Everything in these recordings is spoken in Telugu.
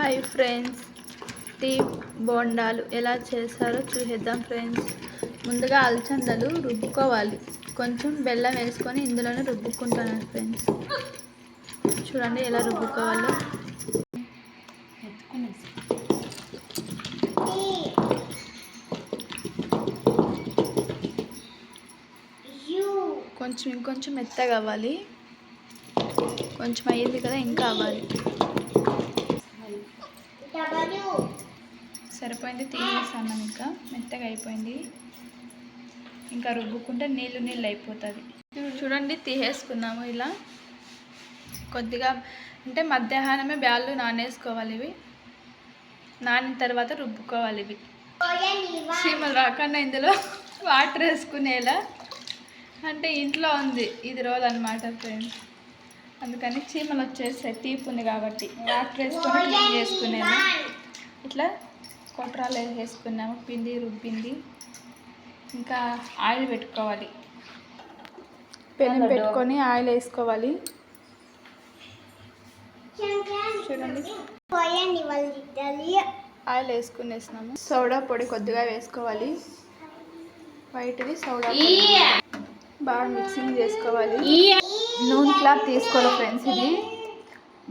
హాయ్ ఫ్రెండ్స్, టీ బోండాలు ఎలా చేస్తారో చూసేద్దాం ఫ్రెండ్స్. ముందుగా అలచందలు రుబ్బుకోవాలి. కొంచెం బెల్లం వేసుకొని ఇందులోనే రుబ్బుకుంటాను ఫ్రెండ్స్. చూడండి ఎలా రుబ్బుకోవాలో. కొంచెం ఇంకొంచెం మెత్తగా అవ్వాలి. కొంచెం అయ్యింది కదా, ఇంకా అవ్వాలి. సరిపోయింది, తీసేసాను. ఇంకా మెత్తగా అయిపోయింది. ఇంకా రుబ్బుకుంటే నీళ్ళు నీళ్ళు అయిపోతుంది. చూడండి, తీసేసుకున్నాము. ఇలా కొద్దిగా అంటే మధ్యాహ్నమే బ్యాళ్ళు నానేసుకోవాలి. ఇవి నానిన తర్వాత రుబ్బుకోవాలి. ఇవి చీమలు రాకుండా ఇందులో వాటర్ వేసుకునేలా, అంటే ఇంట్లో ఉంది ఇది రోల్ అనమాట ఫ్రెండ్స్. అందుకని చీమలు వచ్చేస్తాయి, తీపి ఉంది కాబట్టి. వాటర్ వేసుకొని క్లీన్ చేసుకునేలా ఇట్లా కొట్రాలు వేసుకున్నాము. పిండి రుబ్బింది. ఇంకా ఆయిల్ పెట్టుకోవాలి. పెనం పెట్టుకొని ఆయిల్ వేసుకోవాలి. చూడండి, ఆయిల్ వేసుకునేసినాము. సోడా పొడి కొద్దిగా వేసుకోవాలి. వైట్ది సోడా బాగా మిక్సింగ్ చేసుకోవాలి. నూనె క్లాత్ తీసుకోవాలి ఫ్రెండ్స్. ఇది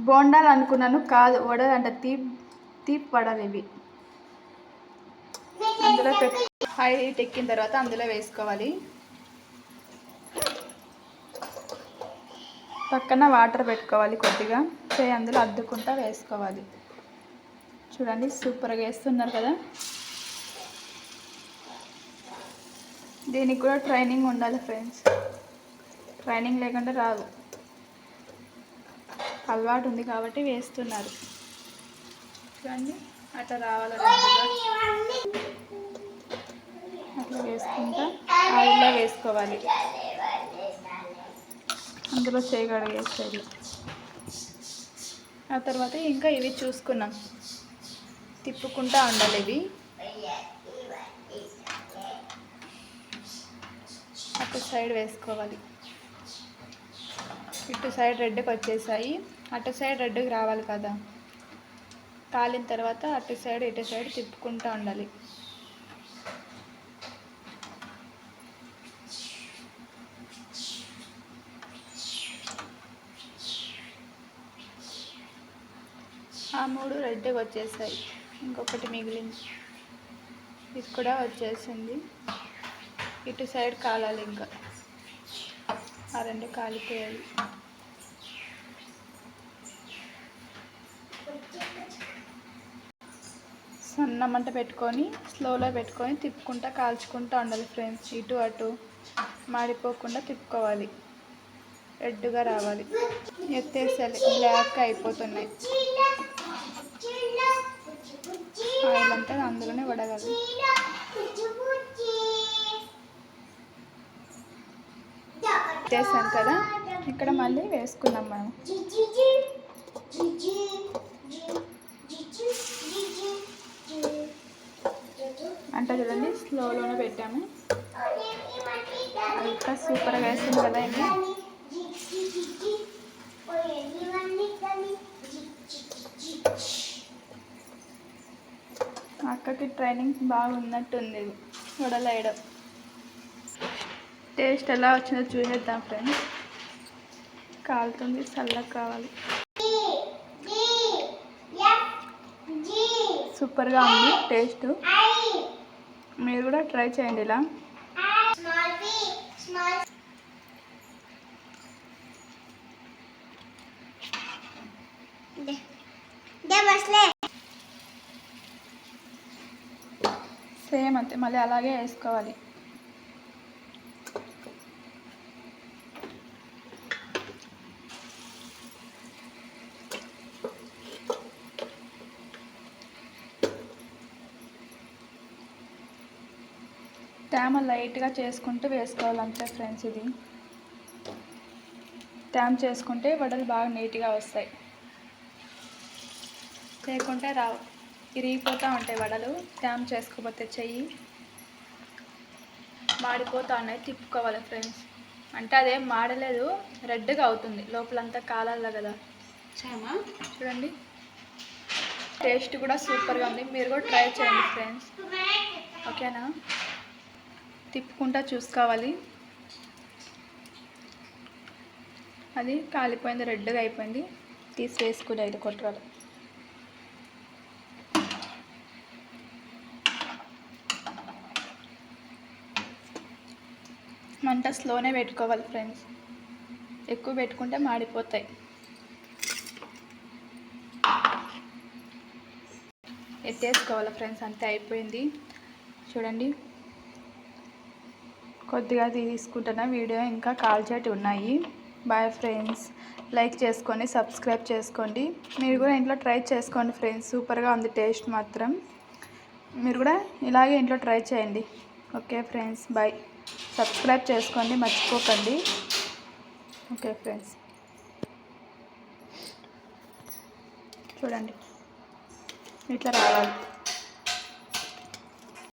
బోండాలు అనుకున్నాను, కాదు వడలు అంట. తీపి వడలు ఇవి. అందులో హైట్ ఎక్కిన తర్వాత అందులో వేసుకోవాలి. పక్కన వాటర్ పెట్టుకోవాలి కొద్దిగా. అందులో అద్దుకుంటా వేసుకోవాలి. చూడండి, సూపర్గా వేస్తున్నారు కదా. దీనికి కూడా ట్రైనింగ్ ఉండాలి ఫ్రెండ్స్. ట్రైనింగ్ లేకుండా రాదు. అలవాటు ఉంది కాబట్టి వేస్తున్నారు. చూడండి, అట్లా రావాలి. అట్లా వేసుకుంటా ఆయిల్లో వేసుకోవాలి. అందులో చేయగలిగేసేది. ఆ తర్వాత ఇంకా ఇవి చూసుకున్నాం, తిప్పుకుంటా ఉండాలి. ఇవి అటు సైడ్ వేసుకోవాలి. ఇటు సైడ్ రెడ్కి వచ్చేసాయి, అటు సైడ్ రెడ్కి రావాలి కదా. కాలిన తర్వాత అటు సైడ్ ఇటు సైడ్ తిప్పుకుంటూ ఉండాలి. ఆ 3 రెడ్కి వచ్చేసాయి. ఇంకొకటి మిగిలింది, ఇది కూడా వచ్చేసింది. ఇటు సైడ్ కాలాలి. ఇంకా ఆ 2 కాలిపోయాయి. సన్న మంట పెట్టుకొని స్లోలో పెట్టుకొని తిప్పుకుంటా కాల్చుకుంటూ ఉండాలి ఫ్రెండ్స్. ఇటు అటు మాడిపోకుండా తిప్పుకోవాలి. రెడ్గా రావాలి. ఎత్తేసాలి, బ్లాక్ అయిపోతున్నాయి. ఆయిల్ అంతా అందులోనే వడగాలి. చేసాను కదా, ఇక్కడ మళ్ళీ వేసుకున్నాం మనం. అంటే చూడండి, స్లోలోనే పెట్టాము. ఇంకా సూపర్గా వేస్తుంది కదా. ఇది అక్కకి ట్రైనింగ్ బాగున్నట్టుంది వడలు వేయడం. టేస్ట్ ఎలా వచ్చిందో చూసేద్దాం ఫ్రెండ్స్. కాలుతుంది, చల్లగా కావాలి. సూపర్గా ఉంది టేస్ట్. మీరు కూడా ట్రై చేయండి ఇలా. సేమ్ అంతే, మళ్ళీ అలాగే వేసుకోవాలి. తేమ లైట్గా చేసుకుంటూ వేసుకోవాలి అంతే ఫ్రెండ్స్. ఇది తేమ చేసుకుంటే వడలు బాగా నీట్గా వస్తాయి, లేకుంటే రావు. ఇరిగిపోతూ ఉంటాయి వడలు. తేమ చేసుకోకపోతే చెయ్యి మాడిపోతూ ఉన్నాయి. తిప్పుకోవాలి ఫ్రెండ్స్. అంటే అదేం మాడలేదు, రెడ్గా అవుతుంది. లోపలంతా కాలాలి కదా. చూడండి, టేస్ట్ కూడా సూపర్గా ఉంది. మీరు కూడా ట్రై చేయండి ఫ్రెండ్స్. ఓకేనా? తిప్పుకుంటా చూసుకోవాలి. అది కాలిపోయింది, రెడ్గా అయిపోయింది. తీసి వేసుకుని 5 కొట్టాలి. మంట స్లోనే పెట్టుకోవాలి ఫ్రెండ్స్. ఎక్కువ పెట్టుకుంటే మాడిపోతాయి. ఎత్తేసుకోవాలి ఫ్రెండ్స్. అంతే, అయిపోయింది. చూడండి, కొద్దిగా తీసుకుంటున్న వీడియో ఇంకా కాల్చేటి ఉన్నాయి. Bye friends. లైక్ చేసుకొని సబ్స్క్రైబ్ చేసుకోండి. మీరు కూడా ఇంట్లో ట్రై చేసుకోండి ఫ్రెండ్స్. సూపర్గా ఉంది టేస్ట్ మాత్రం. మీరు కూడా ఇలాగే ఇంట్లో ట్రై చేయండి. Okay friends, bye. సబ్స్క్రైబ్ చేసుకోండి మర్చిపోకండి. ఓకే ఫ్రెండ్స్, చూడండి ఇట్లా రావాలి.